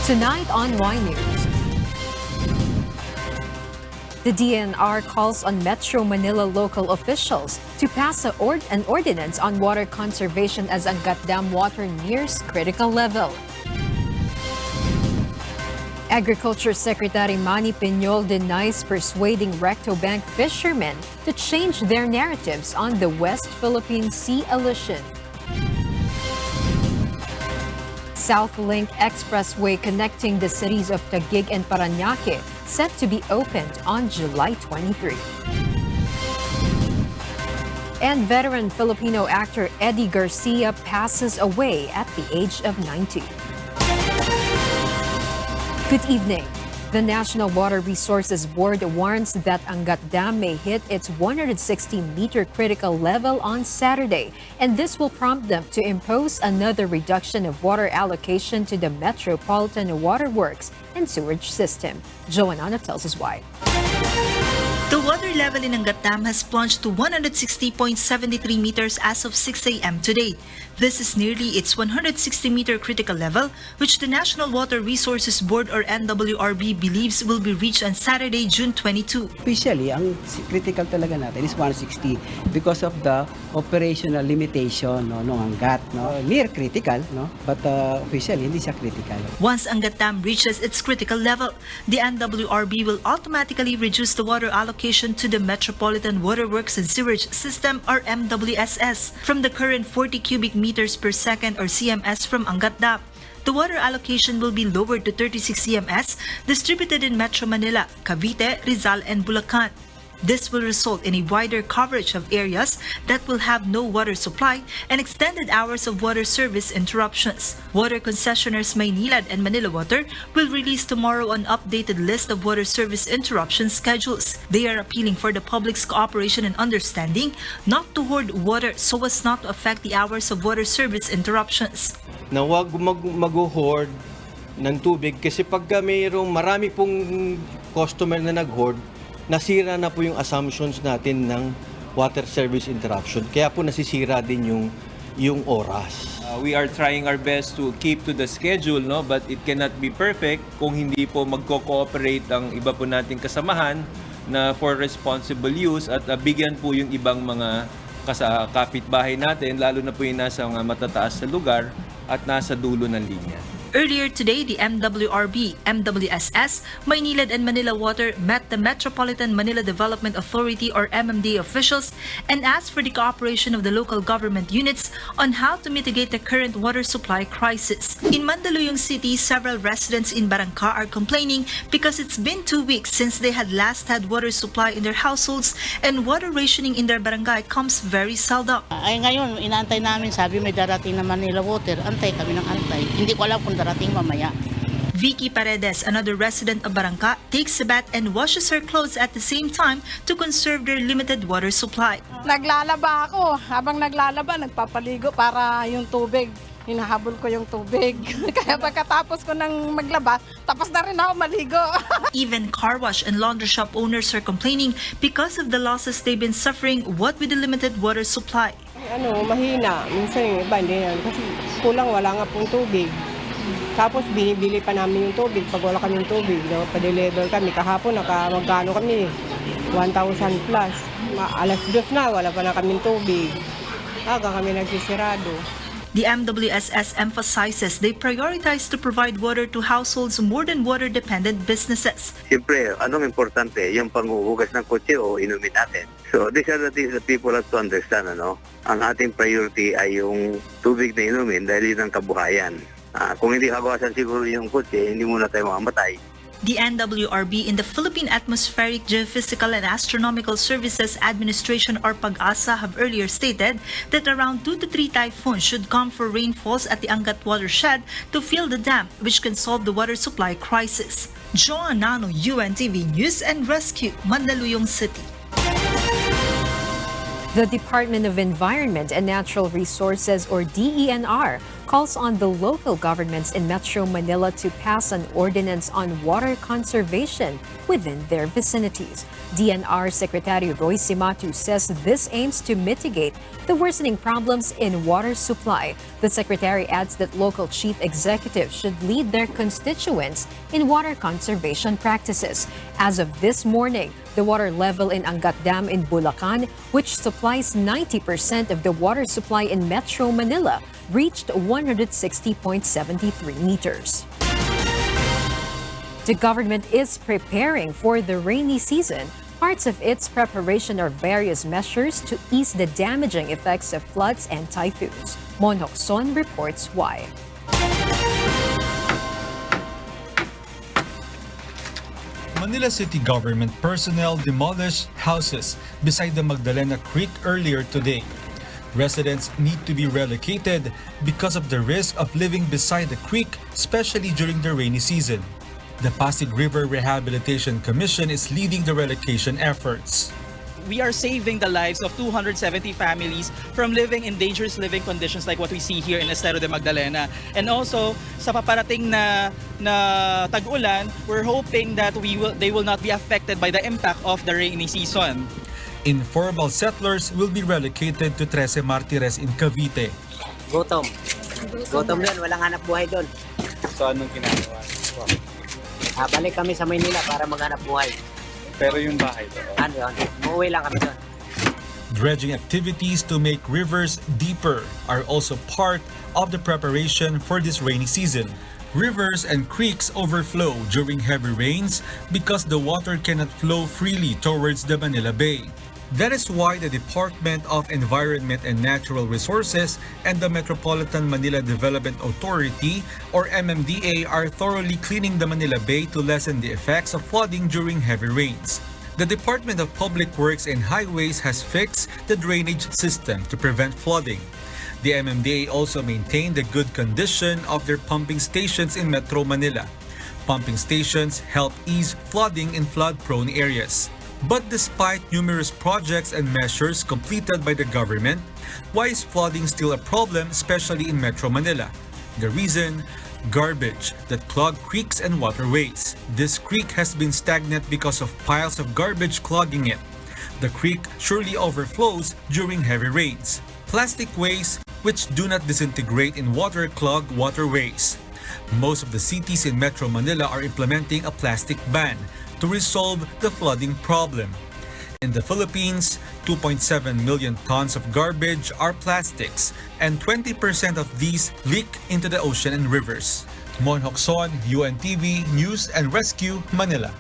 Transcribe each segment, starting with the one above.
Tonight on Y News. The DNR calls on Metro Manila local officials to pass an ordinance on water conservation as Angat Dam water nears critical level. Agriculture Secretary Manny Piñol denies persuading Recto Bank fishermen to change their narratives on the West Philippine Sea elision. South-Link Expressway connecting the cities of Taguig and Parañaque set to be opened on July 23. And veteran Filipino actor Eddie Garcia passes away at the age of 90. Good evening. The National Water Resources Board warns that Angat Dam may hit its 160-meter critical level on Saturday, and this will prompt them to impose another reduction of water allocation to the Metropolitan Water Works and Sewerage System. Joanna tells us why. The water level in Angat Dam has plunged to 160.73 meters as of 6 a.m. today. This is nearly its 160-meter critical level, which the National Water Resources Board or NWRB believes will be reached on Saturday, June 22. Officially, ang critical talaga natin is 160 because of the operational limitation ng Angat. Near critical, but officially, hindi siya critical. Once Angat Dam reaches its critical level, the NWRB will automatically reduce the water allocation to the Metropolitan Water Works and Sewerage System or MWSS from the current 40 cubic meters per second or CMS from Angat Dam. The water allocation will be lowered to 36 CMS distributed in Metro Manila, Cavite, Rizal, and Bulacan. This will result in a wider coverage of areas that will have no water supply and extended hours of water service interruptions. Water concessionaires Maynilad and Manila Water will release tomorrow an updated list of water service interruption schedules. They are appealing for the public's cooperation and understanding not to hoard water so as not to affect the hours of water service interruptions. Na huwag mag-hoard ng tubig kasi pagka mayroong marami pong customer na nag-hoard, nasira na po yung assumptions natin ng water service interruption. Kaya po nasisira din yung oras. We are trying our best to keep to the schedule, but it cannot be perfect kung hindi po magko-cooperate ang iba po nating kasamahan na for responsible use at bigyan po yung ibang mga kapitbahay natin, lalo na po yung nasa mga matataas na lugar at nasa dulo ng linya. Earlier today, the MWRB, MWSS, Maynilad and Manila Water met the Metropolitan Manila Development Authority or MMDA officials and asked for the cooperation of the local government units on how to mitigate the current water supply crisis. In Mandaluyong City, several residents in Barangka are complaining because it's been 2 weeks since they had last had water supply in their households and water rationing in their barangay comes very seldom. Ay ngayon, inaantay namin, sabi may darating na Manila Water, antay kami ng antay. Hindi ko alam kung darating mamaya. Vicky Paredes, another resident of Barangka, takes a bath and washes her clothes at the same time to conserve their limited water supply. Naglalaba ako. Habang naglalaba, nagpapaligo para yung tubig. Hinahabol ko yung tubig. Kaya pagkatapos ko ng maglaba, tapos na rin ako maligo. Even car wash and laundry shop owners are complaining because of the losses they've been suffering what with the limited water supply. Mahina. Minsan yung iba, hindi yan. Kasi kulang, wala nga pong tubig. Tapos binibili pa namin yung tubig pag wala kaming tubig, pa-deliver kami. Kahapon magkano kami, 1,000 plus. Alas 2 na, wala pa na kaming tubig. Aga kami nagsisirado. The MWSS emphasizes they prioritize to provide water to households more than water-dependent businesses. Siyempre, anong importante? Yung panghuhugas ng kotse o inumin natin. So, these are the things that people have to understand, Ang ating priority ay yung tubig na inumin dahil yun ang kabuhayan. Kung hindi kagawasan siguro yung kotse, hindi muna tayo mamamatay. The NWRB in the Philippine Atmospheric, Geophysical and Astronomical Services Administration or PAGASA have earlier stated that around 2 to 3 typhoons should come for rainfalls at the Angat watershed to fill the dam, which can solve the water supply crisis. Joanna, UNTV News and Rescue, Mandaluyong City. The Department of Environment and Natural Resources, or DENR, calls on the local governments in Metro Manila to pass an ordinance on water conservation within their vicinities. DNR Secretary Roy Simatu says this aims to mitigate the worsening problems in water supply. The secretary adds that local chief executives should lead their constituents in water conservation practices. As of this morning, the water level in Angat Dam in Bulacan, which supplies 90% of the water supply in Metro Manila, reached 160.73 meters. The government is preparing for the rainy season. Parts of its preparation are various measures to ease the damaging effects of floods and typhoons. Monhok Son reports why. Manila City government personnel demolished houses beside the Magdalena Creek earlier today. Residents need to be relocated because of the risk of living beside the creek, especially during the rainy season. The Pasig River Rehabilitation Commission is leading the relocation efforts. We are saving the lives of 270 families from living in dangerous living conditions like what we see here in Estero de Magdalena. And also, sa paparating na tag-ulan, we're hoping that they will not be affected by the impact of the rainy season. Informal settlers will be relocated to Trece Martires in Cavite. Gutom yan, walang hanap buhay doon. So anong ginagawa? Balik kami sa Maynila para maghanap buhay. Pero yung bahay doon? Ano yun? Umuwi lang kami doon. Dredging activities to make rivers deeper are also part of the preparation for this rainy season. Rivers and creeks overflow during heavy rains because the water cannot flow freely towards the Manila Bay. That is why the Department of Environment and Natural Resources and the Metropolitan Manila Development Authority, or MMDA, are thoroughly cleaning the Manila Bay to lessen the effects of flooding during heavy rains. The Department of Public Works and Highways has fixed the drainage system to prevent flooding. The MMDA also maintained the good condition of their pumping stations in Metro Manila. Pumping stations help ease flooding in flood-prone areas. But despite numerous projects and measures completed by the government, why is flooding still a problem, especially in Metro Manila? The reason? Garbage that clog creeks and waterways. This creek has been stagnant because of piles of garbage clogging it. The creek surely overflows during heavy rains. Plastic waste which do not disintegrate in water-clogged waterways. Most of the cities in Metro Manila are implementing a plastic ban to resolve the flooding problem. In the Philippines, 2.7 million tons of garbage are plastics, and 20% of these leak into the ocean and rivers. Monhok Son, UNTV News and Rescue, Manila.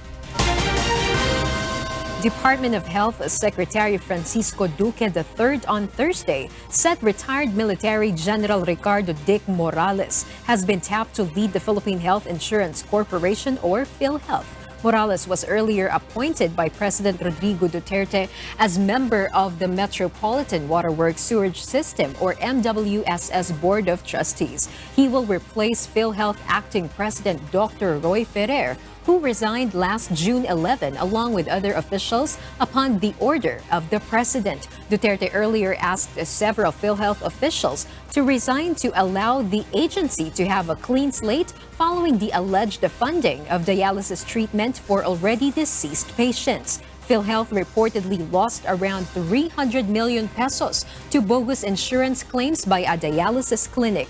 Department of Health Secretary Francisco Duque III on Thursday said retired military General Ricardo Dick Morales has been tapped to lead the Philippine Health Insurance Corporation, or PhilHealth. Morales was earlier appointed by President Rodrigo Duterte as member of the Metropolitan Waterworks Sewerage System, or MWSS Board of Trustees. He will replace PhilHealth Acting President Dr. Roy Ferrer, who resigned last June 11 along with other officials upon the order of the president. Duterte earlier asked several PhilHealth officials to resign to allow the agency to have a clean slate following the alleged funding of dialysis treatment for already deceased patients. PhilHealth reportedly lost around 300 million pesos to bogus insurance claims by a dialysis clinic.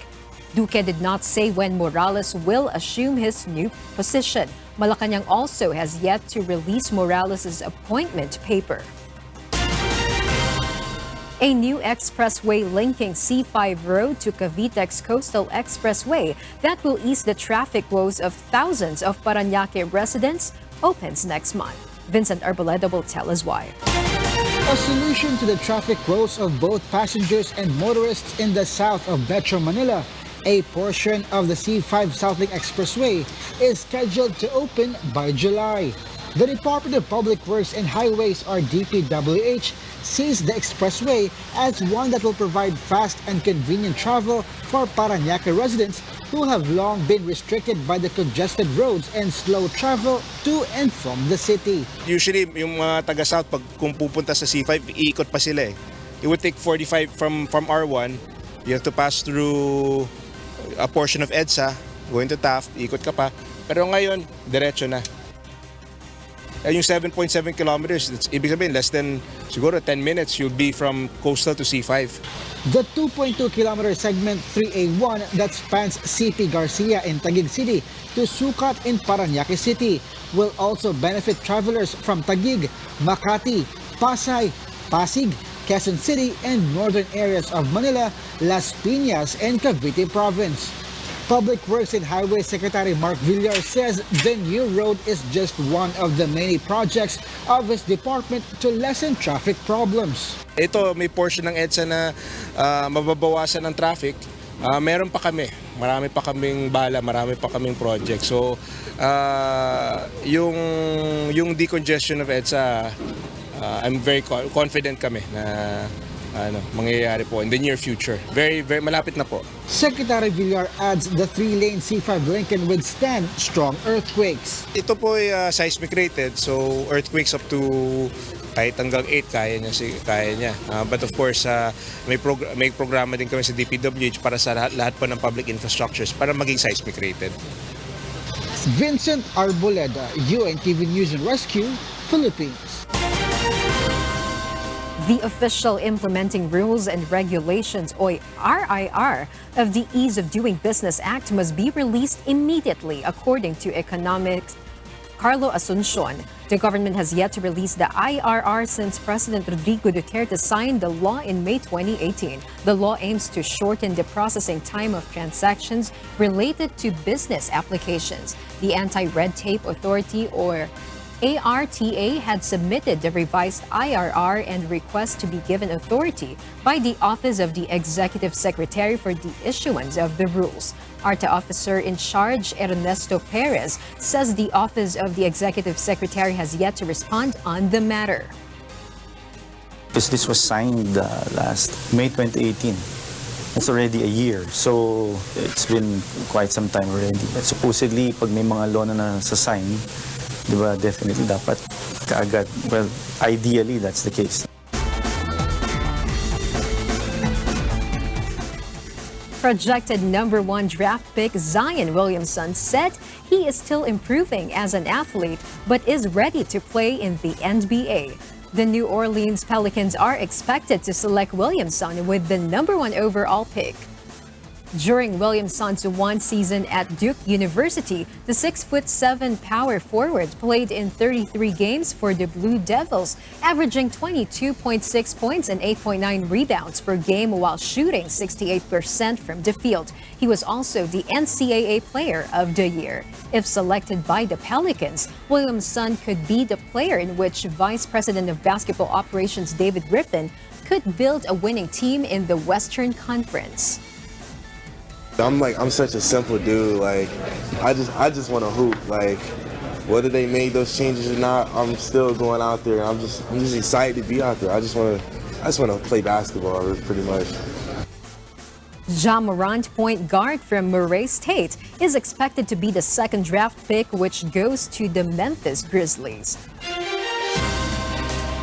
Duque did not say when Morales will assume his new position. Malacanang also has yet to release Morales' appointment paper. A new expressway linking C5 Road to Cavite's Coastal Expressway that will ease the traffic woes of thousands of Parañaque residents opens next month. Vincent Arboleda will tell us why. A solution to the traffic woes of both passengers and motorists in the south of Metro Manila. A portion of the C5 Southlink Expressway is scheduled to open by July. The Department of Public Works and Highways, or DPWH, sees the expressway as one that will provide fast and convenient travel for Parañaque residents who have long been restricted by the congested roads and slow travel to and from the city. Usually, yung mga taga-South, kung pupunta sa C5, iikot pa sila eh. it would take 45 from R1. You have to pass through a portion of EDSA, going to Taft, ikot ka pa. Pero ngayon, diretso na. Yung 7.7 kilometers, it's ibig sabihin less than siguro 10 minutes, you'll be from coastal to C5. The 2.2-kilometer segment 3A1 that spans CP Garcia in Taguig City to Sucat in Parañaque City will also benefit travelers from Taguig, Makati, Pasay, Pasig, Quezon City, and northern areas of Manila, Las Piñas, and Cavite Province. Public Works and Highway Secretary Mark Villar says the new road is just one of the many projects of his department to lessen traffic problems. Ito, may portion ng EDSA na mababawasan ng traffic. Meron pa kami. Marami pa kaming bala, marami pa kaming project. So, yung decongestion of EDSA, I'm very confident kami na mangyayari po in the near future. Very malapit na po. Secretary Villar adds the 3-lane C5 link can withstand strong earthquakes. Ito po ay seismic rated, so earthquakes up to kahit hanggang 8 kaya niya. But of course, may programa din kami sa DPWH para sa lahat po ng public infrastructures para maging seismic rated. Vincent Arboleda, UNTV News and Rescue, Philippines. The official implementing rules and regulations, or RIR, of the Ease of Doing Business Act must be released immediately, according to economics Carlo Asuncion. The government has yet to release the IRR since President Rodrigo Duterte signed the law in May 2018. The law aims to shorten the processing time of transactions related to business applications. The Anti-Red Tape Authority, or ARTA, had submitted the revised IRR and request to be given authority by the Office of the Executive Secretary for the issuance of the rules. ARTA officer in charge, Ernesto Perez, says the Office of the Executive Secretary has yet to respond on the matter. Because this was signed last May 2018. It's already a year, so it's been quite some time already. But supposedly, pag may mga law na nasa-sign, diba, definitely dapat kaagad. Well, ideally, that's the case. Projected #1 draft pick Zion Williamson said he is still improving as an athlete but is ready to play in the NBA. The New Orleans Pelicans are expected to select Williamson with the #1 overall pick. During Williamson's one season at Duke University, the 6'7" power forward played in 33 games for the Blue Devils, averaging 22.6 points and 8.9 rebounds per game while shooting 68% from the field. He was also the NCAA Player of the Year. If selected by the Pelicans, Williamson could be the player in which Vice President of Basketball Operations David Griffin could build a winning team in the Western Conference. I'm such a simple dude. Like, I just want to hoop. Like, whether they made those changes or not, I'm still going out there. I'm just excited to be out there. I just want to play basketball, pretty much. Ja Morant, point guard from Murray State, is expected to be the second draft pick, which goes to the Memphis Grizzlies.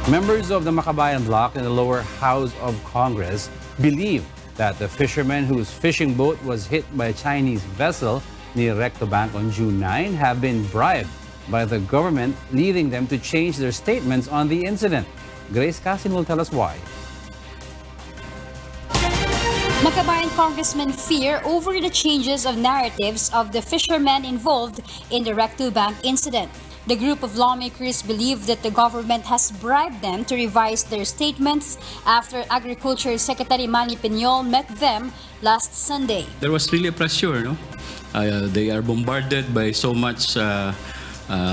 Members of the Makabayan bloc in the lower house of Congress believe that the fishermen whose fishing boat was hit by a Chinese vessel near Recto Bank on June 9 have been bribed by the government, leading them to change their statements on the incident. Grace Casin will tell us why. Makabayan congressmen fear over the changes of narratives of the fishermen involved in the Recto Bank incident. The group of lawmakers believe that the government has bribed them to revise their statements after Agriculture Secretary Manny Piñol met them last Sunday. There was really a pressure, no? They are bombarded by so much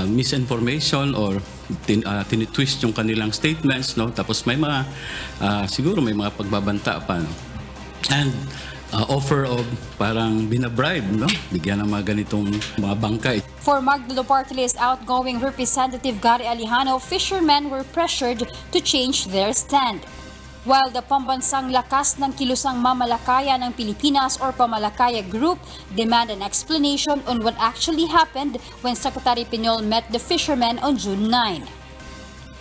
misinformation or tinitwist yung kanilang statements, no? Tapos may mga, siguro may mga pagbabanta pa, no? And offer of parang binabribe, no? Bigyan ng mga ganitong mga bangkay. For Magdalo Party List outgoing Representative Gary Alejano, fishermen were pressured to change their stand. While the pambansang lakas ng kilusang mamalakaya ng Pilipinas or Pamalakaya Group demand an explanation on what actually happened when Secretary Piñol met the fishermen on June 9.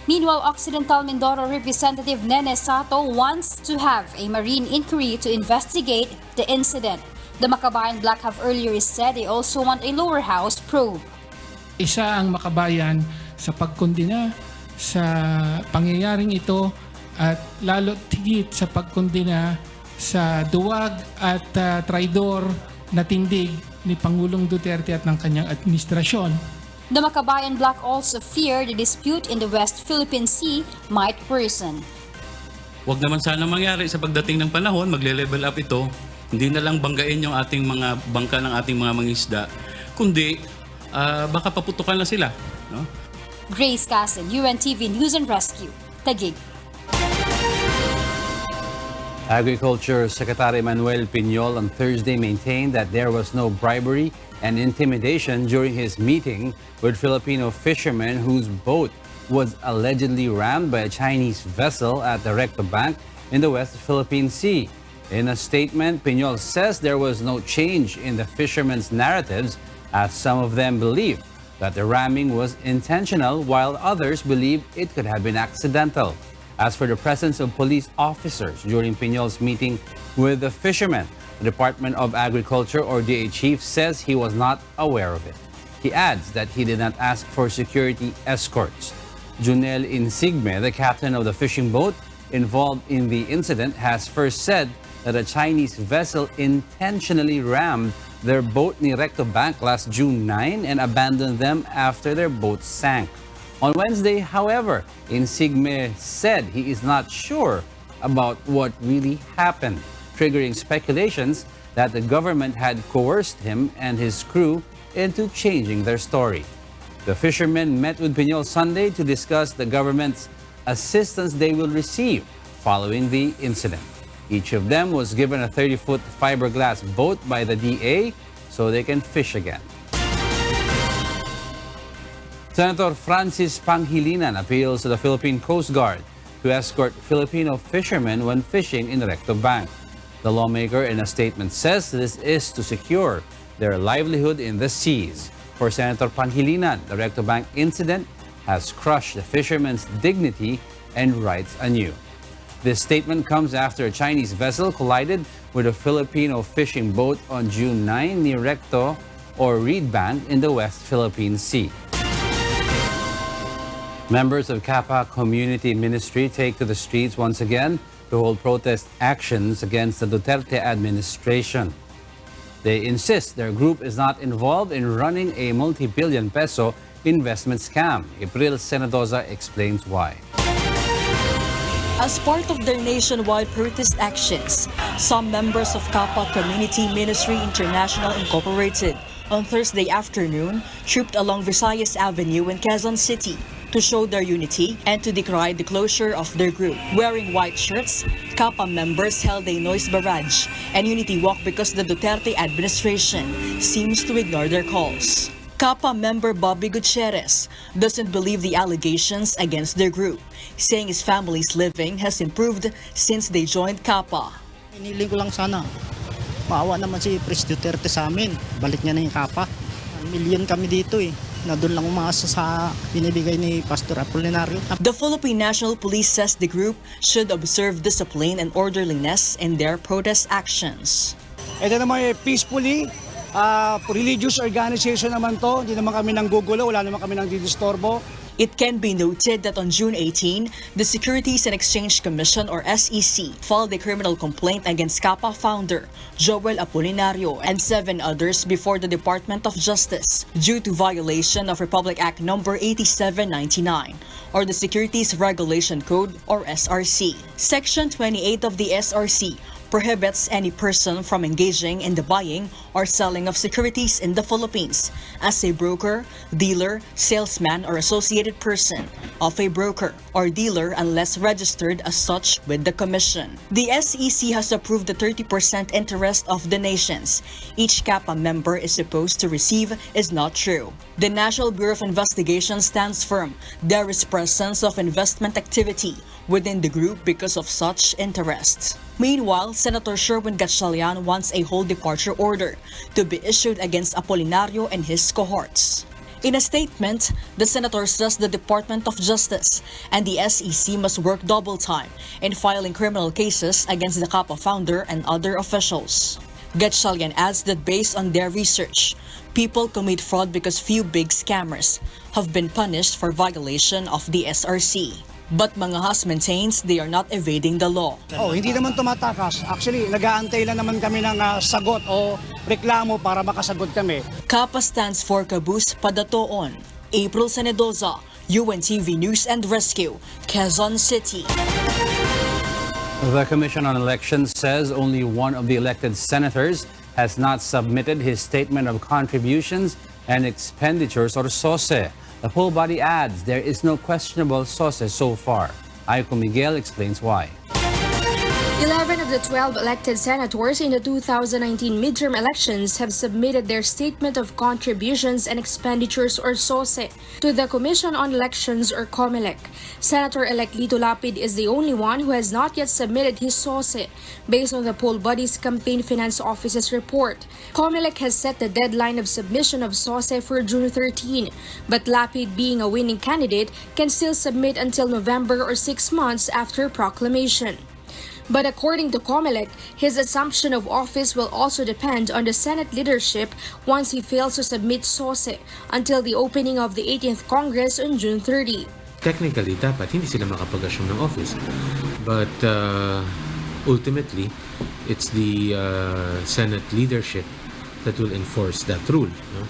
Meanwhile, Occidental Mindoro Representative Nene Sato wants to have a marine inquiry to investigate the incident. The Makabayan Black have earlier said they also want a lower house probe. Isa ang Makabayan sa pagkondena sa pangyayaring ito at lalo't higit sa pagkondena sa duwag at traidor na tindig ni Pangulong Duterte at ng kanyang administrasyon. The Makabayan Black also fear the dispute in the West Philippine Sea might worsen. Huwag naman sana mangyari sa pagdating ng panahon, magle-level up ito. Hindi na lang banggain yung ating mga bangka ng ating mga mangisda, kundi baka paputukan na sila. No? Grace Casen, UNTV News and Rescue, Taguig. Agriculture Secretary Manuel Piñol on Thursday maintained that there was no bribery and intimidation during his meeting with Filipino fishermen whose boat was allegedly rammed by a Chinese vessel at the Recto Bank in the West Philippine Sea. In a statement, Piñol says there was no change in the fishermen's narratives, as some of them believe that the ramming was intentional while others believe it could have been accidental. As for the presence of police officers during Piñol's meeting with the fishermen, the Department of Agriculture or DA chief says he was not aware of it. He adds that he did not ask for security escorts. Junel Insigme, the captain of the fishing boat involved in the incident, has first said that a Chinese vessel intentionally rammed their boat near Recto Bank last June 9 and abandoned them after their boat sank. On Wednesday, however, Insigme said he is not sure about what really happened, triggering speculations that the government had coerced him and his crew into changing their story. The fishermen met with Piñol Sunday to discuss the government's assistance they will receive following the incident. Each of them was given a 30-foot fiberglass boat by the DA so they can fish again. Senator Francis Pangilinan appeals to the Philippine Coast Guard to escort Filipino fishermen when fishing in Recto Bank. The lawmaker in a statement says this is to secure their livelihood in the seas. For Senator Pangilinan, the Recto Bank incident has crushed the fishermen's dignity and rights anew. This statement comes after a Chinese vessel collided with a Filipino fishing boat on June 9 near Recto or Reed Bank in the West Philippine Sea. Members of Kappa Community Ministry take to the streets once again to hold protest actions against the Duterte administration. They insist their group is not involved in running a multi-billion peso investment scam. April Senadoza explains why. As part of their nationwide protest actions, some members of Kappa Community Ministry International Incorporated on Thursday afternoon trooped along Visayas Avenue in Quezon City to show their unity and to decry the closure of their group. Wearing white shirts, Kappa members held a noise barrage and unity walk because the Duterte administration seems to ignore their calls. Kappa member Bobby Gutierrez doesn't believe the allegations against their group, saying his family's living has improved since they joined Kappa. Iniling ko lang sana, maawa naman si Pres Duterte sa amin. Balik niya na yung Kappa. 1 million kami dito eh. Na doon lang umaasa sa binibigay ni Pastor Apolinario. The Philippine National Police says the group should observe discipline and orderliness in their protest actions. Ito naman peacefully, religious organization naman to. Hindi naman kami nanggugulo, wala naman kami nang didistorbo. It can be noted that on June 18, the Securities and Exchange Commission or SEC filed a criminal complaint against Kappa founder Joel Apolinario and 7 others before the Department of Justice due to violation of Republic Act No. 8799 or the Securities Regulation Code or SRC. Section 28 of the SRC prohibits any person from engaging in the buying or selling of securities in the Philippines as a broker, dealer, salesman, or associated person of a broker or dealer unless registered as such with the Commission. The SEC has approved the 30% interest of donations each Kappa member is supposed to receive is not true. The National Bureau of Investigation stands firm there is presence of investment activity within the group because of such interests. Meanwhile, Senator Sherwin Gatchalian wants a whole departure order to be issued against Apolinario and his cohorts. In a statement, the senators stressed the Department of Justice and the SEC must work double time in filing criminal cases against the CAPA founder and other officials. Gatchalian adds that based on their research, people commit fraud because few big scammers have been punished for violation of the SRC. But Mangahas maintains they are not evading the law. Hindi naman tumatakas. Actually, nag-aantay lang naman kami ng sagot o reklamo para makasagot kami. CAPA stands for Caboose Padatoon. April Senedoza, UNTV News and Rescue, Quezon City. The Commission on Elections says only one of the elected senators has not submitted his statement of contributions and expenditures, or SOSE. The poll body adds there is no questionable SOSE so far. Aiko Miguel explains why. 11 of the 12 elected senators in the 2019 midterm elections have submitted their Statement of Contributions and Expenditures, or SOSE, to the Commission on Elections, or COMELEC. Senator-elect Lito Lapid is the only one who has not yet submitted his SOSE, based on the poll body's Campaign Finance Office's report. COMELEC has set the deadline of submission of SOSE for June 13, but Lapid, being a winning candidate, can still submit until November or 6 months after proclamation. But according to COMELEC, his assumption of office will also depend on the Senate leadership once he fails to submit SOSE until the opening of the 18th Congress on June 30. Technically, dapat hindi sila makapag-assume ng office. But ultimately, it's the Senate leadership that will enforce that rule. No?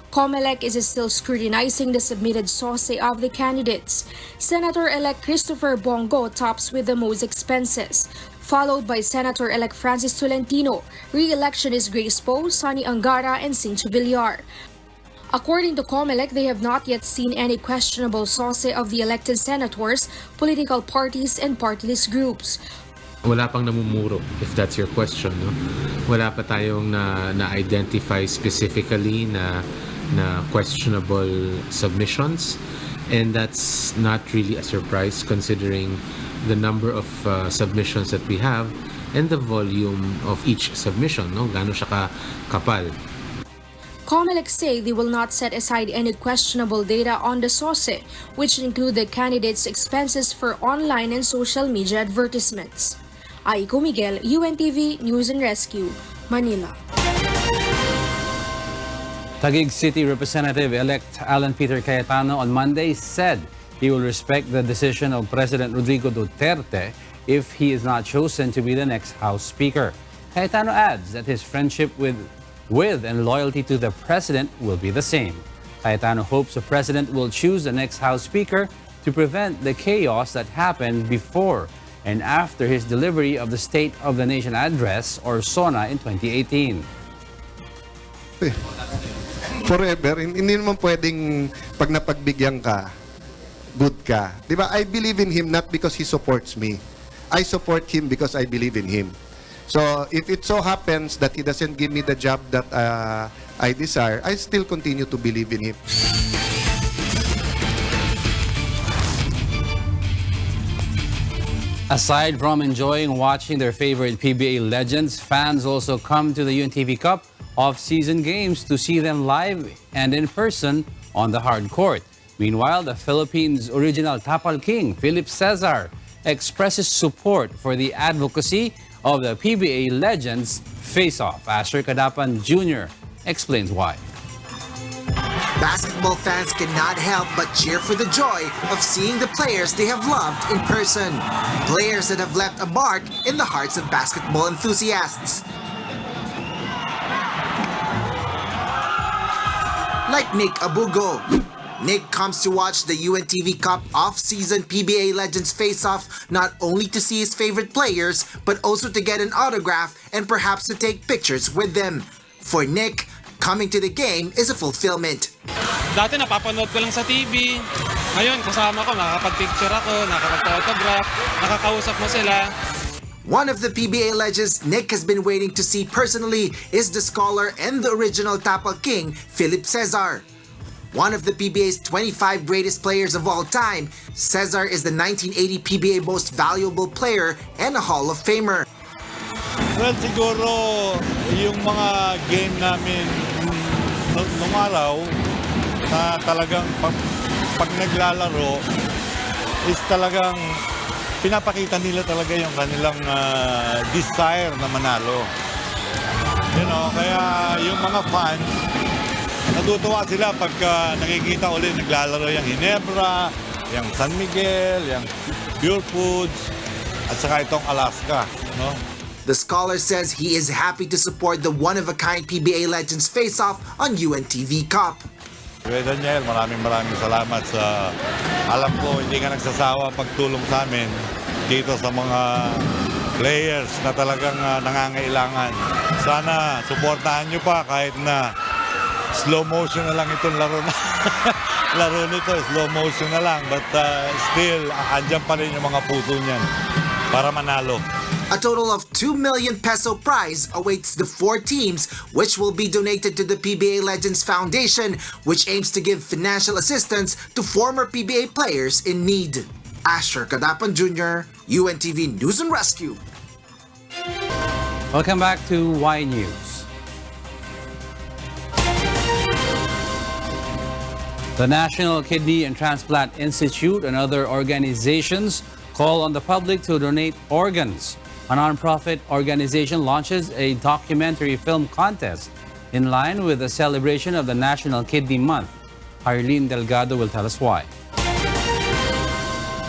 COMELEC is still scrutinizing the submitted SOSE of the candidates. Senator-elect Christopher Bongo tops with the most expenses, followed by Senator-elect Francis Tolentino, re-electionist Grace Poe, Sonny Angara, and Cincho Villar. According to COMELEC, they have not yet seen any questionable SOSE of the elected senators, political parties, and party list groups. Wala pang namumuro, if that's your question. No? Wala pa tayong na-identify specifically na questionable submissions, and that's not really a surprise considering the number of submissions that we have and the volume of each submission, no? Gaano siya kapal. COMELEC say they will not set aside any questionable data on the SOSE, which include the candidates' expenses for online and social media advertisements. Aiko Miguel, UNTV News and Rescue, Manila. Taguig City Representative-elect Alan Peter Cayetano on Monday said he will respect the decision of President Rodrigo Duterte if he is not chosen to be the next House Speaker. Cayetano adds that his friendship with and loyalty to the President will be the same. Cayetano hopes the President will choose the next House Speaker to prevent the chaos that happened before and after his delivery of the State of the Nation Address, or SONA, in 2018. Forever, hindi naman pwedeng pag napagbigyan ka, good ka. Diba? I believe in him not because he supports me. I support him because I believe in him. So if it so happens that he doesn't give me the job that I desire, I still continue to believe in him. Aside from enjoying watching their favorite PBA legends, fans also come to the UNTV Cup off-season games to see them live and in person on the hard court. Meanwhile, the Philippines' original Tapal King, Philip Cesar, expresses support for the advocacy of the PBA legends face-off. Asher Kadapan Jr. explains why. Basketball fans cannot help but cheer for the joy of seeing the players they have loved in person. Players that have left a mark in the hearts of basketball enthusiasts. Like Nick Abugo. Nick comes to watch the UNTV Cup off-season PBA Legends face-off not only to see his favorite players but also to get an autograph and perhaps to take pictures with them. For Nick, coming to the game is a fulfillment. Dati napapanood ko lang sa TV. Ngayon kasama ko, nakakapag-picture ako, nakakapag-autograph, nakakausap mo sila. One of the PBA legends Nick has been waiting to see personally is the scholar and the original Tapal King, Philip Cesar. One of the PBA's 25 greatest players of all time, Cesar is the 1980 PBA Most Valuable Player and a Hall of Famer. Well, siguro yung mga game namin nung araw, na talagang pag naglalaro is talagang pinapakita nila talaga yung kanilang desire na manalo. Kaya yung mga fans, natutuwa sila pagka nakikita ulit naglalaro yung Ginebra, yung San Miguel, yung Pure Foods, at saka itong Alaska. The scholar says he is happy to support the one-of-a-kind PBA Legends face-off on UNTV Cup. Kuya Daniel, maraming salamat sa alam ko hindi ka nagsasawa pagtulong sa amin dito sa mga players na talagang nangangailangan. Sana suportahan nyo pa kahit na slow motion na lang itong laro na. Laro nito, slow motion na lang. But still, andyan pa rin yung mga puso niyan para manalo. A total of 2 million peso prize awaits the 4 teams, which will be donated to the PBA Legends Foundation, which aims to give financial assistance to former PBA players in need. Asher Kadapan Jr., UNTV News and Rescue. Welcome back to Y News. The National Kidney and Transplant Institute and other organizations call on the public to donate organs. A nonprofit organization launches a documentary film contest in line with the celebration of the National Kidney Month. Arlene Delgado will tell us why.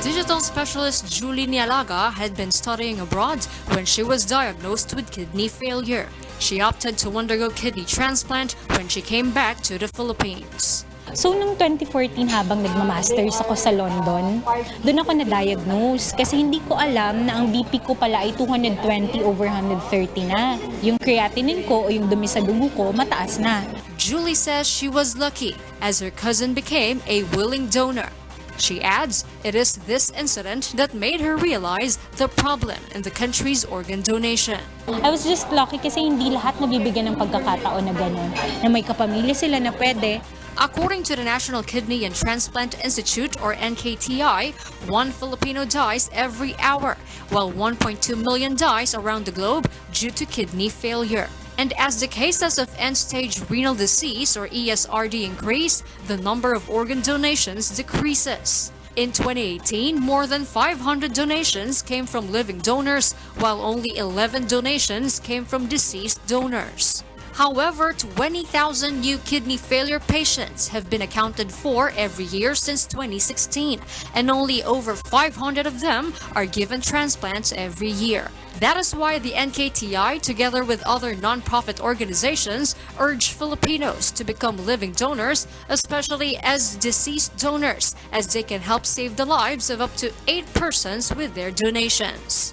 Digital specialist Julie Nialaga had been studying abroad when she was diagnosed with kidney failure. She opted to undergo kidney transplant when she came back to the Philippines. So, noong 2014 habang nagmamasters ako sa London, doon ako na-diagnose kasi hindi ko alam na ang BP ko pala ay 220/130 na. Yung creatinine ko o yung dumi sa dugo ko, mataas na. Julie says she was lucky as her cousin became a willing donor. She adds, it is this incident that made her realize the problem in the country's organ donation. I was just lucky kasi hindi lahat nabibigyan ng pagkakataon na gano'n, na may kapamilya sila na pwede. According to the National Kidney and Transplant Institute, or NKTI, 1 Filipino dies every hour, while 1.2 million dies around the globe due to kidney failure. And as the cases of end-stage renal disease, or ESRD, increase, the number of organ donations decreases. In 2018, more than 500 donations came from living donors, while only 11 donations came from deceased donors. However, 20,000 new kidney failure patients have been accounted for every year since 2016, and only over 500 of them are given transplants every year. That is why the NKTI, together with other non-profit organizations, urge Filipinos to become living donors, especially as deceased donors, as they can help save the lives of up to 8 persons with their donations.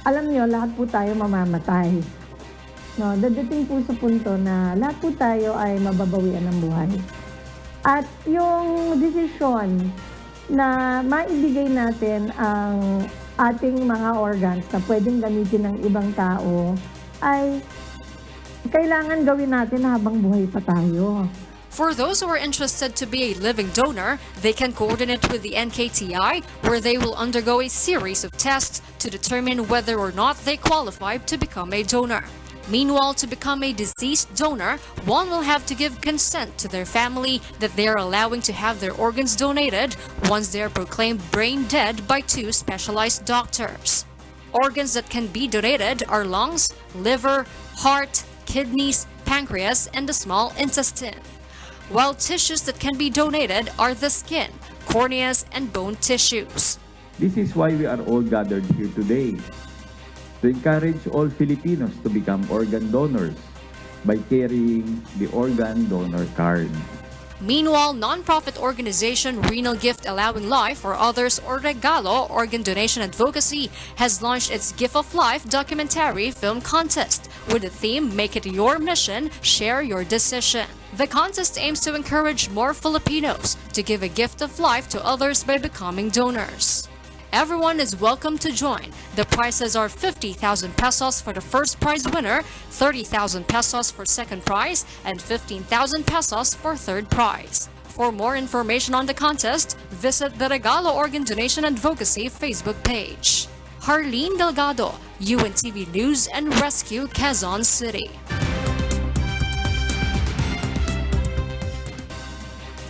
Alam niyo, lahat po tayo mamamatay. No, dadating po sa punto na lahat po tayo ay mababawian ng buhay. At yung desisyon na maibigay natin ang ating mga organs na pwedeng gamitin ng ibang tao ay kailangan gawin natin habang buhay pa tayo. For those who are interested to be a living donor, they can coordinate with the NKTI, where they will undergo a series of tests to determine whether or not they qualify to become a donor. Meanwhile, to become a deceased donor, one will have to give consent to their family that they are allowing to have their organs donated once they are proclaimed brain dead by 2 specialized doctors. Organs that can be donated are lungs, liver, heart, kidneys, pancreas, and the small intestine. While tissues that can be donated are the skin, corneas, and bone tissues. This is why we are all gathered here today, to encourage all Filipinos to become organ donors by carrying the organ donor card. Meanwhile, non-profit organization Renal Gift Allowing Life, or others, or Regalo Organ Donation Advocacy, has launched its Gift of Life documentary film contest with the theme Make It Your Mission, Share Your Decision. The contest aims to encourage more Filipinos to give a gift of life to others by becoming donors. Everyone is welcome to join. The prizes are 50,000 pesos for the first prize winner, 30,000 pesos for second prize, and 15,000 pesos for third prize. For more information on the contest, visit the Regalo Organ Donation Advocacy Facebook page. Harleen Delgado, UNTV News and Rescue, Quezon City.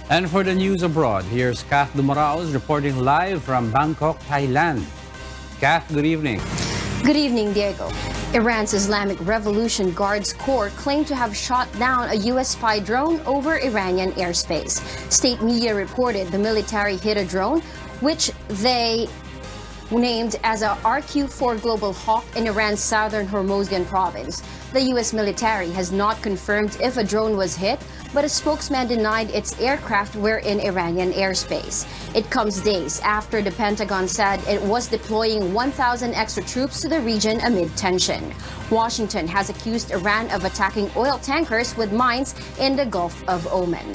And for the news abroad, here's Kath Dumaraos reporting live from Bangkok, Thailand. Kath, good evening. Good evening, Diego. Iran's Islamic Revolution Guards Corps claimed to have shot down a U.S. spy drone over Iranian airspace. State media reported the military hit a drone, which they named as a RQ-4 Global Hawk in Iran's southern Hormozgan province. The U.S. military has not confirmed if a drone was hit, but a spokesman denied its aircraft were in Iranian airspace. It comes days after the Pentagon said it was deploying 1,000 extra troops to the region amid tension. Washington has accused Iran of attacking oil tankers with mines in the Gulf of Oman.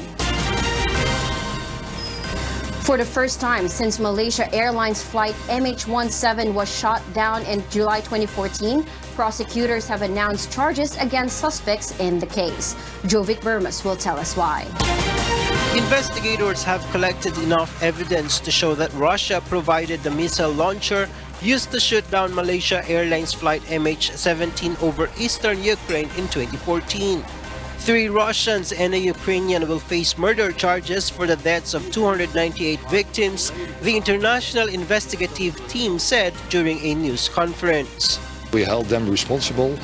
For the first time since Malaysia Airlines flight MH17 was shot down in July 2014, prosecutors have announced charges against suspects in the case. Jovic Burmas will tell us why. Investigators have collected enough evidence to show that Russia provided the missile launcher used to shoot down Malaysia Airlines flight MH17 over eastern Ukraine in 2014. 3 Russians and a Ukrainian will face murder charges for the deaths of 298 victims, the international investigative team said during a news conference. We held them responsible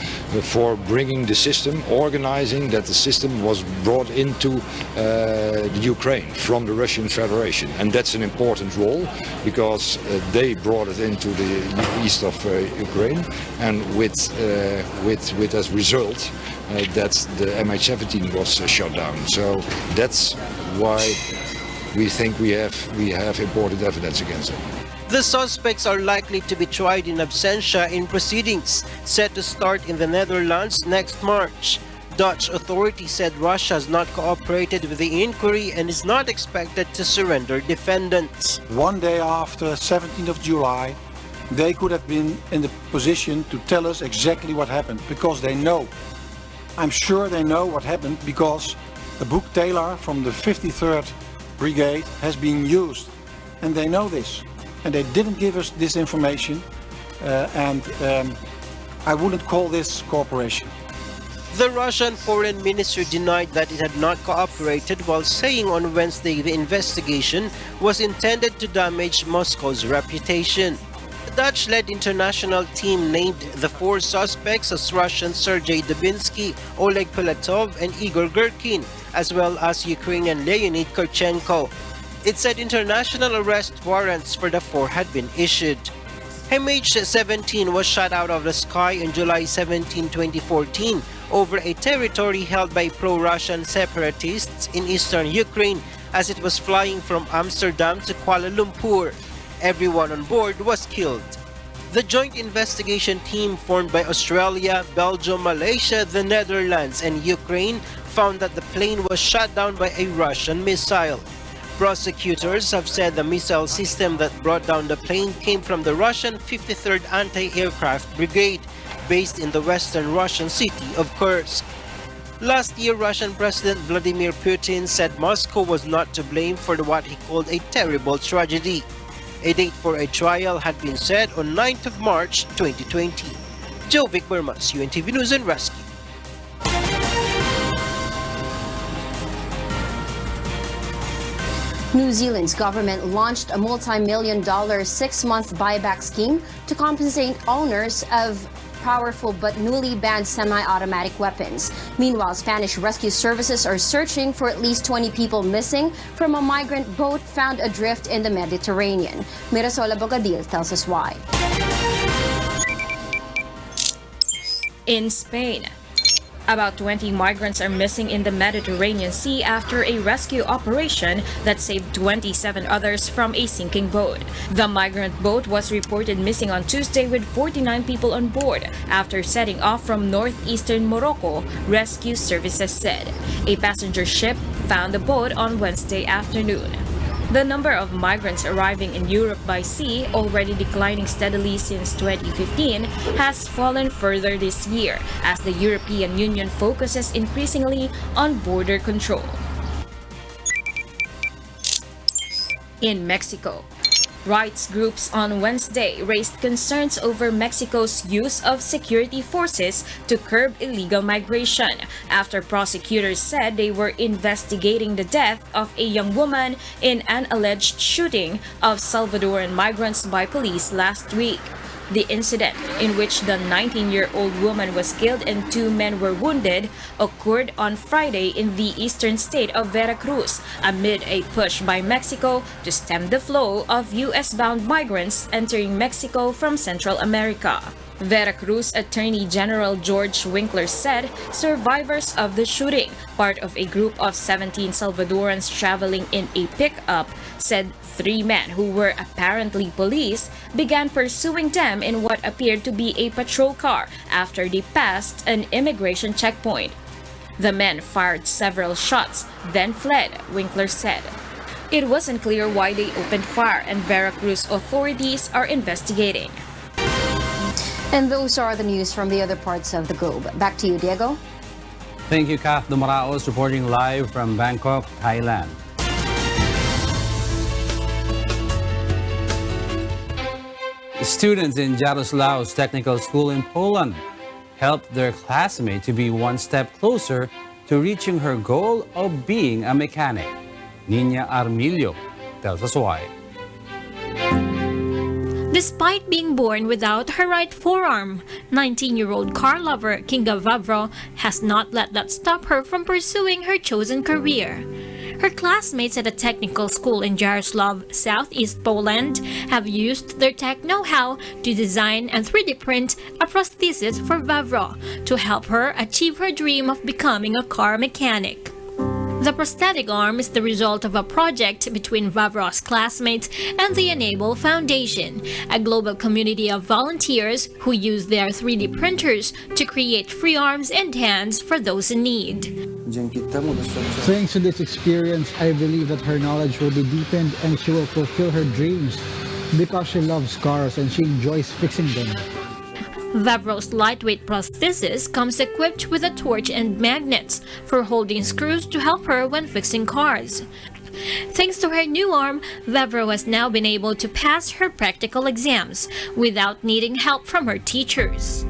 for bringing the system, organizing that the system was brought into Ukraine from the Russian Federation. And that's an important role because they brought it into the east of Ukraine, and with as result that the MH17 was shot down. So that's why we think we have important evidence against them. The suspects are likely to be tried in absentia in proceedings set to start in the Netherlands next March. Dutch authorities said Russia has not cooperated with the inquiry and is not expected to surrender defendants. One day after 17th of July, they could have been in the position to tell us exactly what happened because they know. I'm sure they know what happened because a book Taylor from the 53rd Brigade has been used, and they know this. And they didn't give us this information, and I wouldn't call this cooperation. The Russian Foreign Ministry denied that it had not cooperated while saying on Wednesday the investigation was intended to damage Moscow's reputation. The Dutch-led international team named the 4 suspects as Russian Sergei Dubinsky, Oleg Pilatov, and Igor Girkin, as well as Ukrainian Leonid Kurchenko. It said international arrest warrants for the 4 had been issued. MH17 was shot out of the sky on July 17, 2014 over a territory held by pro-Russian separatists in eastern Ukraine as it was flying from Amsterdam to Kuala Lumpur. Everyone on board was killed. The joint investigation team formed by Australia, Belgium, Malaysia, the Netherlands, and Ukraine found that the plane was shot down by a Russian missile. Prosecutors have said the missile system that brought down the plane came from the Russian 53rd Anti-Aircraft Brigade, based in the western Russian city of Kursk. Last year, Russian President Vladimir Putin said Moscow was not to blame for what he called a terrible tragedy. A date for a trial had been set on 9th of March 2020. Jovic Burmas, UNTV News and Rescue. New Zealand's government launched a multi-million-dollar 6-month buyback scheme to compensate owners of powerful but newly banned semi-automatic weapons. Meanwhile, Spanish rescue services are searching for at least 20 people missing from a migrant boat found adrift in the Mediterranean. Mirasola Bogadil tells us why. In Spain, about 20 migrants are missing in the Mediterranean Sea after a rescue operation that saved 27 others from a sinking boat. The migrant boat was reported missing on Tuesday with 49 people on board after setting off from northeastern Morocco, rescue services said. A passenger ship found the boat on Wednesday afternoon. The number of migrants arriving in Europe by sea, already declining steadily since 2015, has fallen further this year as the European Union focuses increasingly on border control. In Mexico, Rights groups on Wednesday raised concerns over Mexico's use of security forces to curb illegal migration after prosecutors said they were investigating the death of a young woman in an alleged shooting of Salvadoran migrants by police last week. The incident, in which the 19-year-old woman was killed and 2 men were wounded, occurred on Friday in the eastern state of Veracruz amid a push by Mexico to stem the flow of U.S.-bound migrants entering Mexico from Central America. Veracruz Attorney General George Winkler said survivors of the shooting, part of a group of 17 Salvadorans traveling in a pickup, said 3 men who were apparently police began pursuing them in what appeared to be a patrol car after they passed an immigration checkpoint. The men fired several shots, then fled, Winkler said. It wasn't clear why they opened fire, and Veracruz authorities are investigating. And those are the news from the other parts of the globe. Back to you, Diego. Thank you, Kath Dumaraos, reporting live from Bangkok, Thailand. Students in Jarosław's technical school in Poland helped their classmate to be one step closer to reaching her goal of being a mechanic. Nina Armilio tells us why. Despite being born without her right forearm, 19-year-old car lover Kinga Vavro has not let that stop her from pursuing her chosen career. Her classmates at a technical school in Jarosław, southeast Poland, have used their tech know-how to design and 3D print a prosthesis for Vavro to help her achieve her dream of becoming a car mechanic. The prosthetic arm is the result of a project between Vavro's classmates and the Enable Foundation, a global community of volunteers who use their 3D printers to create free arms and hands for those in need. Thanks to this experience, I believe that her knowledge will be deepened and she will fulfill her dreams because she loves cars and she enjoys fixing them. Vavro's lightweight prosthesis comes equipped with a torch and magnets for holding screws to help her when fixing cars. Thanks to her new arm, Vavro has now been able to pass her practical exams without needing help from her teachers.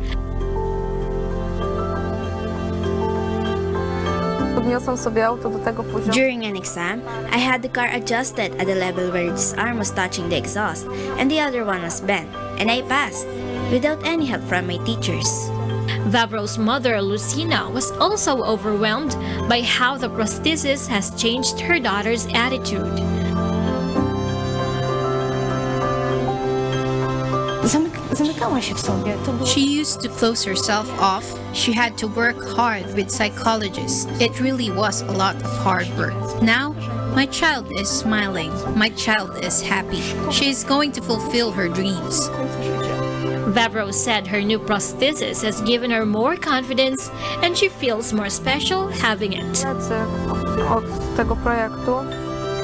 During an exam, I had the car adjusted at the level where this arm was touching the exhaust and the other one was bent, and I passed, without any help from my teachers. Vavro's mother, Lucina, was also overwhelmed by how the prosthesis has changed her daughter's attitude. She used to close herself off. She had to work hard with psychologists. It really was a lot of hard work. Now, my child is smiling. My child is happy. She is going to fulfill her dreams. Vavro said her new prosthesis has given her more confidence and she feels more special having it.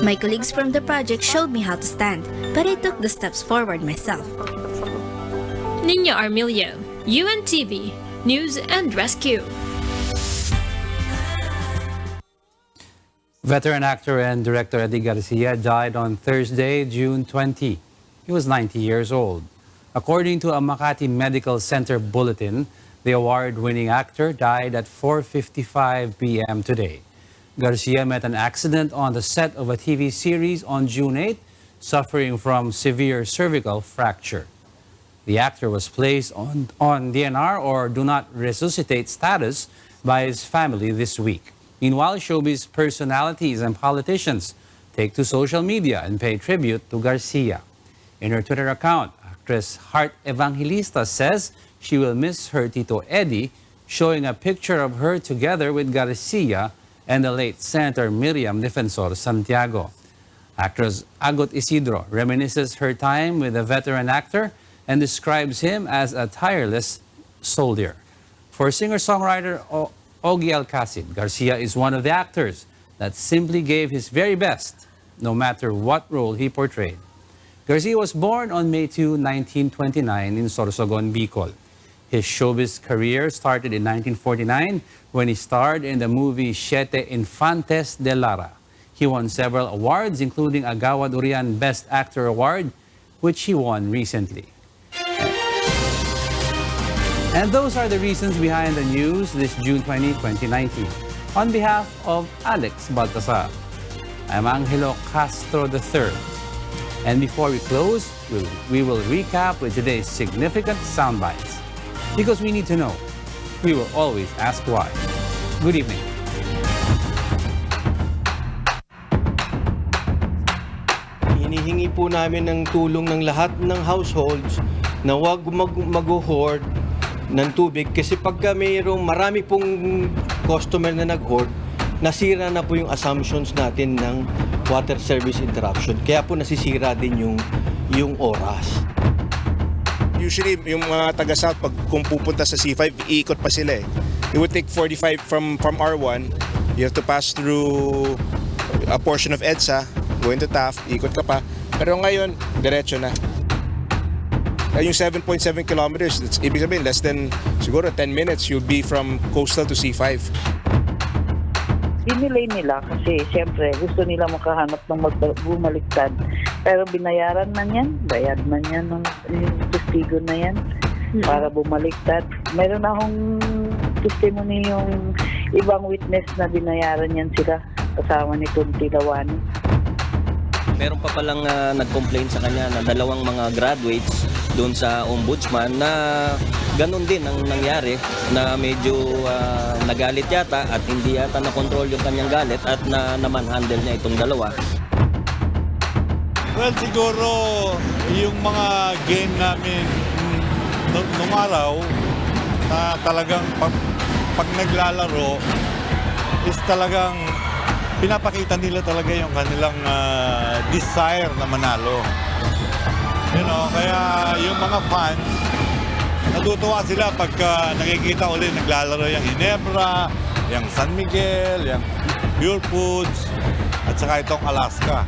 My colleagues from the project showed me how to stand, but I took the steps forward myself. Nina Armilio, UNTV, News and Rescue. Veteran actor and director Eddie Garcia died on Thursday, June 20. He was 90 years old. According to a Makati Medical Center bulletin, the award-winning actor died at 4:55 p.m. today. Garcia met an accident on the set of a TV series on June 8, suffering from severe cervical fracture. The actor was placed on DNR or Do Not Resuscitate status by his family this week. Meanwhile, showbiz personalities and politicians take to social media and pay tribute to Garcia. In her Twitter account, actress Heart Evangelista says she will miss her Tito Eddie, showing a picture of her together with Garcia and the late Senator Miriam Defensor Santiago. Actress Agot Isidro reminisces her time with the veteran actor and describes him as a tireless soldier. For singer-songwriter Ogie Alcacid, Garcia is one of the actors that simply gave his very best, no matter what role he portrayed. Garcia was born on May 2, 1929 in Sorsogon, Bicol. His showbiz career started in 1949 when he starred in the movie Siete Infantes de Lara. He won several awards, including a Gawad Urian Best Actor Award, which he won recently. And those are the reasons behind the news this June 20, 2019. On behalf of Alex Baltasar, I'm Angelo Castro III. And before we close, we will recap with today's significant soundbites. Because we need to know, we will always ask why. Good evening. Hinihingi po namin ng tulong ng lahat ng households na huwag mag-hoard ng tubig kasi pagka mayroong marami pong customer na nag-hoard, nasira na po yung assumptions natin ng water service interruption. Kaya po nasisira din yung oras. Usually, yung mga taga-south, kung pupunta sa C5, iikot pa sila eh. It would take 45 from R1. You have to pass through a portion of EDSA, go into Taft, ikot ka pa. Pero ngayon, diretso na. Yung 7.7 kilometers, that's ibig sabihin, less than siguro 10 minutes, you'll be from coastal to C5. Dinilay nila kasi siyempre gusto nila makahanap ng bumaliktad. Pero binayaran man yan, bayad man yan ng testigo na yan para bumaliktad. Meron akong testimony yung ibang witness na binayaran yan sila kasama ni Tunti Lawani. Meron pa palang nag-complain sa kanya na dalawang mga graduates doon sa ombudsman na ganun din ang nangyari na medyo nagalit yata at hindi yata na-control yung kanyang galit at naman-handle niya itong dalawa. Well, siguro yung mga game namin nung araw na talagang pag naglalaro is talagang pinapakita nila talaga yung kanilang desire na manalo. You know, kaya yung mga fans, natutuwa sila pagka nakikita ulit naglalaro yung Ginebra, yung San Miguel, yung Pure Foods, at saka itong Alaska.